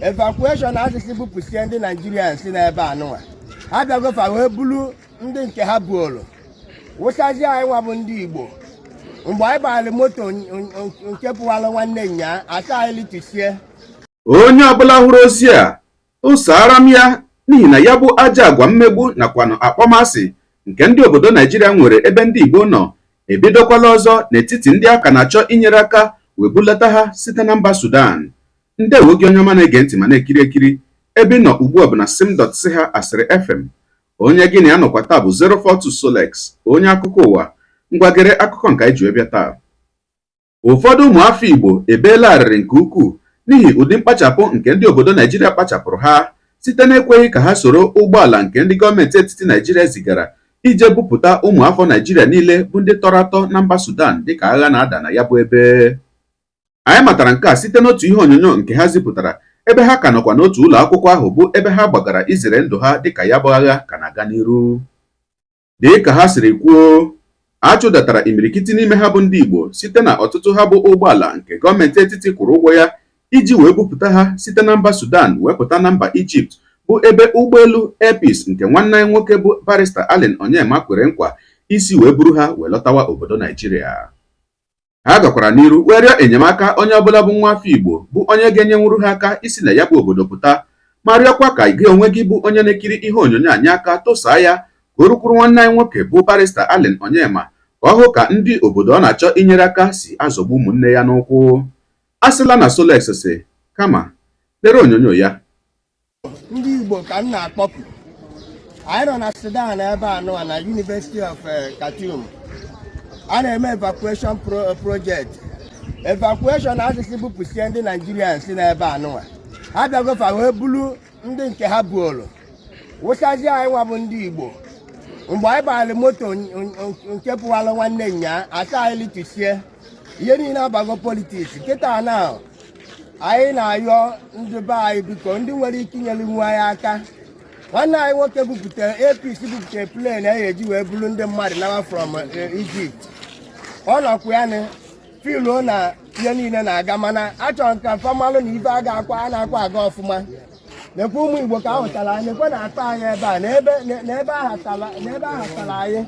evacuation asịsị bupụsie ndị Nigerians n'ebe anụnwa ha bịagofa wee bulu ndị nke ha buolu wụsazi anyị nwa bụ ndị Igbo mgbe anyị gbara moto nke pụwala nwanne nya asa anyị litisie onye ọbụla hụrụ ozi a ụsara m ya n'ihi na ya bụ aja agwa mmegbu nakwanụ akpọmasị nke ndị obodo Naijiria nwere ebe ndị Igbo nọ ebidokwala ọzọ n'etiti ndị aka na-achọ inyere aka wee bulata ha site na mba Sudan. Ndewo gị onye ọma na-ege ntị ma na-ekiri ekiri ebe ị nọ ugbu a bụ na sim.si ha asịrị FM. Onye gị na ya nọkwa taa bụ 042 Solex, onye akụkọ ụwa. Ngwagere akụkọ nke anyị ji bịa taa. Ụfọdụ ụmụafọ Igbo ebeela arịrị nke ukwuu n'ihi ụdị mkpachapụ nke ndị obodo Naijiria kpachapụrụ ha site n'ekweghị ka ha soro ụgbọala nke ndị gọọmenti etiti Naijiria zigara ije bupụta ụmụafọ Naijiria niile bụ ndị tọrọ atọ na mba Sudan dịka agha na-ada na ya bụ ebe. Anyị matara nke a site n'otu ihe onyonyo nke ha zipụtara ebe ha ka nọkwa n'otu ụlọ akwụkwọ ahụ bụ ebe ha gbagara izere ndụ ha dịka ya bụ agha ka na-aga n'iru. Dịka ha siri kwuo, a chụdatara imirikiti n'ime ha bụ ndị Igbo site na ọtụtụ ha bụ ụgbọala nke gọọmenti etiti kwụrụ ụgwọ ya iji wee bupụta ha site na mba Sudan wee pụta na mba Ijipt bụ ebe ụgbọelu Air Peace nke nwanne anyị nwoke bụ Barrister Allen Onyema kwere nkwa isi wee buru ha wee lọtawa obodo Naijiria. Ha gakwara n'iru wee rịọ enyemaka onye ọbụla bụ nwa afọ Igbo bụ onye ga-enyenwuru ha aka isi na ya bụ obodo pụta, ma rịọkwa ka gị onwe gị bụ onye na-ekiri ihe onyonyo anyị aka tụsaa ya ka o rukwuru nwanne anyị nwoke bụ Barrister Allen Onyema ka ọ hụ ka ndị obodo ọ na-achọ inyere aka si azọgbu ụmụnne ya n'ụkwụ. A sịla na Solex si kama lere onyonyo ya. ndị Igbo ka m na-akpọpụ anyị nọ na Sudan ebe anụwa na University of Khartoum a na-eme evacuation project. Evacuation asịsị bupụsie ndị Nigerians n'ebe anụwa ha bịagofa wee bulu ndị nke ha buolu wụsazi anyị nwa bụ ndị Igbo mgbe anyị gbara moto nke pụwala nwanne nya asa anyị litisie ihe niile abago politiks kịta na anyị na-ayọ ndị be anyị biko ndị nwere ike inyere iwu anyị aka. Nwanne anyị nwoke bupụtara APC bupụtara plen eji wee bulu ndị mmadụ nawa from Egypt. Ọ nọkwa ya na filuo na ihe niile na-aga mana achọrọ nka famalụ na ibe a na-akwa aga ọfụma. Nekwa ụmụ Igbo ka ahụtara anyị nekwe na-akpa anyị ebe a n'ebe ahatara anyị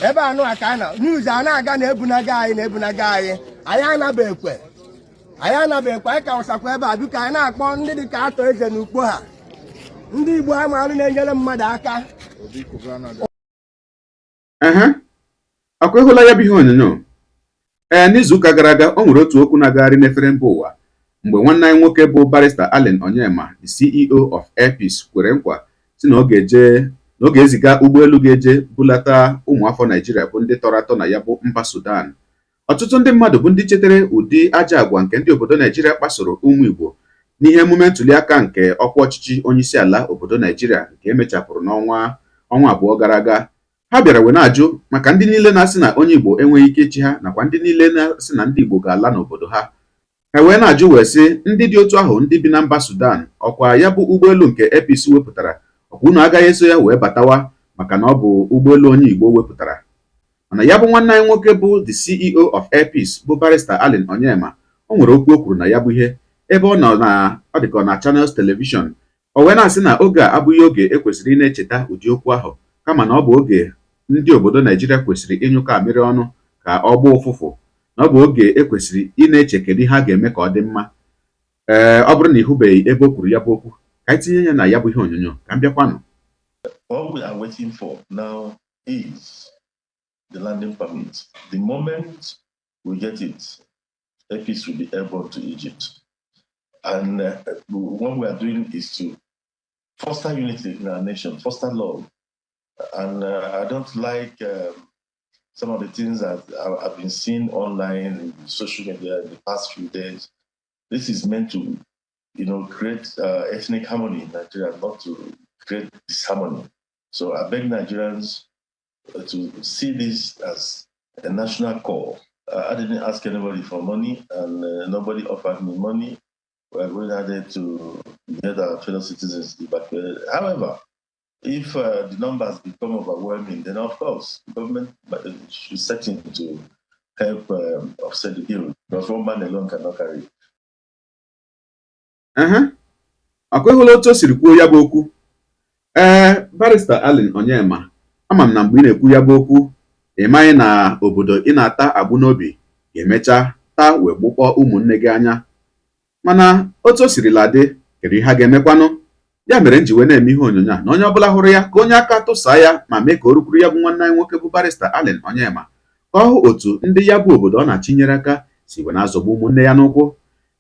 ebe anụ a ka a na news a na-aga na-ebunaga anyị anabeghịkwe anyị ka ụsakwa ebe a biko anyị na-akpọ ndị dị ka atọ eze n'ukpo ha ndị Igbo ha marụ na-enyere mmadụ aka. Akwa ịhụla ya bụ ihe onyonyo. N'izuụka gara aga o nwere otu okwu na-agagharị n'efere mba ụwa mgbe nwanne anyị nwoke bụ Barrister Allen Onyema, the CEO of Air Peace, kwere nkwa si na ọ ga-eziga ụgbọelu ga-eje bulata ụmụafọ Naijiria bụ ndị tọrọ atọ na ya bụ mba Sudan. Ọtụtụ ndị mmadụ bụ ndị chetere ụdị aja agwa nke ndị obodo Naijiria kpasoro ụmụ Igbo n'ihe emume ntụliaka nke ọkwa ọchịchị onyeisi ala obodo Naijiria nke emechapụrụ n'ọnwa abụọ gara aga. Ha bịara wee na-ajụ maka ndị niile na-asị na onye Igbo enweghị ike ịchị ha nakwa ndị niile na-asị na ndị Igbo ga-ala n'obodo ha. Ha wee na-ajụ wee sị ndị dị otu ahụ ndị bi na mba Sudan ọkwa ya bụ ụgbọelu nke APC wepụtara ọkwa unu agaghị eso ya wee batawa maka na ọ bụ ụgbọelu onye Igbo wepụtara. Mana ya bụ nwanne anyị nwoke bụ the CEO of Air Peace bụ Barrister Allen Onyema, o nwere okwu o kwuru na ya bụ ihe ebe ọ nọ na ọ dịka na Channels Television. O wee na-asị na oge a abụghị oge ekwesịrị ị na-echeta ụdị okwu ahụ kama na ọ bụ oge ndị obodo Naijiria kwesịrị ịnyụkọ amịrị ọnụ ka ọ gbaa ụfụfụ, na ọ bụ oge ekwesịrị ị na-eche kedu ihe a ga-eme ka ọ dị mma. Ọ bụrụ na ị hụbeghị ebe o kwuru ya bụ okwu ka anyị tinye ya na ya bụ ihe onyonyo ka m bịakwanụ. All we are waiting for now is the landing permit. The moment we get it, APC will be airborne to Egypt. And what we are doing is to foster unity in our nation, foster love. And I don't like some of the things that I've been seeing online in social media in the past few days. This is meant to, create ethnic harmony in Nigeria, not to create disharmony. So I beg Nigerians to see this as a national call. I didn't ask anybody for money, and nobody offered me money. We're going ahead to get our fellow citizens evacuated. However, if the numbers become overwhelming, then of course, the government should step in to help offset the bill, because one man alone cannot carry it. akwa ịhụla otu o siri kwuo ya bụ okwu. Barrister Allen Onyema, ama m na mgbe ị na-ekwu ya bụ okwu ị maghị na obodo ị na-ata agbụ n'obi ga-emecha taa wee gbukpọ ụmụnne gị anya. Mana otu o sirila dị, kedu ihe a ga-emekwanụ? Ya mere m ji wee na-eme ihe onyonyo a na onye ọbụla hụrụ ya ka onye aka tụsaa ya ma mee ka o rukwuru ya bụ nwanne anyị nwoke bụ Barrister Allen Onyema, ka ọ hụ otu ndị ya bụ obodo ọ na-achinyere aka si wee na-azọgbu ụmụnne ya n'ụkwụ.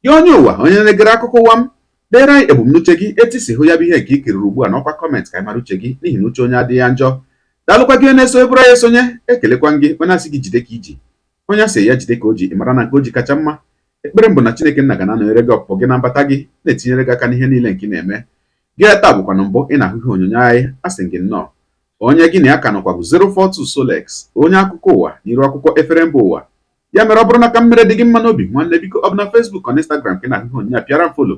Gị onye ụwa, onye na-egere akụkọ ụwa m, deere anyị ebumnuche gị etisi hụ ya bụ ihe nke i kiriri ugbu a n'ọkwa kọmentị ka anyị mara uche gị, n'ihi na uche onye adịghị ya njọ. Daalụkwa gị na-eso ebụrụ ya esonye, ekelekwa gị onye asị gị jide ka iji, onye asị ya jide ka o ji, ị mara na nke o ji kacha mma. Ekpere m bụ na Chineke nna ga na-anọnyere gị ọpụpụ gị na mbata gị, na-etinyere gị aka n'ihe niile nke ị na-eme. Gị taa bụkwana mbụ ị na-ahụ ihe onyonyo anyị, asị gị nnọọ. Onye gị na ya ka nọkwa bụ 042 Solex, onye akụkọ ụwa n'iru akwụkwọ efere mba ụwa. Ya mere ọ bụrụ na ka mmere dị gị mma n'obi, nwanne biko ọ bụ na Facebook ọ na Instagram ka ị na-ahụ ihe onyonyo a, pịara m folo.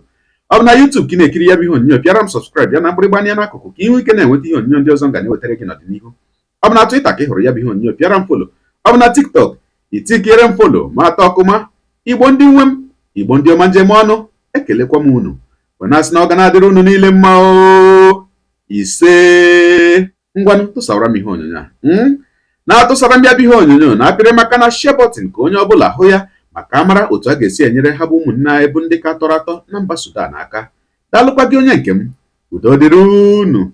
Ọ bụ na YouTube ka ị na-ekiri ya bụ ihe onyonyo, pịara m sọbskraịb ya na mgbịrịgba anya n'akụkụ ka ị nwee ike na-enweta ihe onyonyo ndị ọzọ ga na-ewetara gị n'ọdịnihu. Ọ bụ na Twitter ka ị hụrụ ya bụ ihe onyonyo, pịara m folo. Ọ bụ na TikTok itikere m folo ma atọ ọkụma. Igbo ndị nwe m, Igbo ndị ọma njem ọnụ, ekelekwa m unu. Wenasị na ọ ga na-adịrị unu niile mma o. Ise ngwanụ tụsara m ihe onyonyo a. Na-atụsara m ya bụ ihe onyonyo na-apịrị maka na share button ka onye ọbụla hụ ya maka amara otu a ga-esi enyere ha bụ ụmụnne anyị bụ ndị ka tọrọ atọ na mba Sudan aka. Daalụkwa gị onye nke m, udo dịrị unu.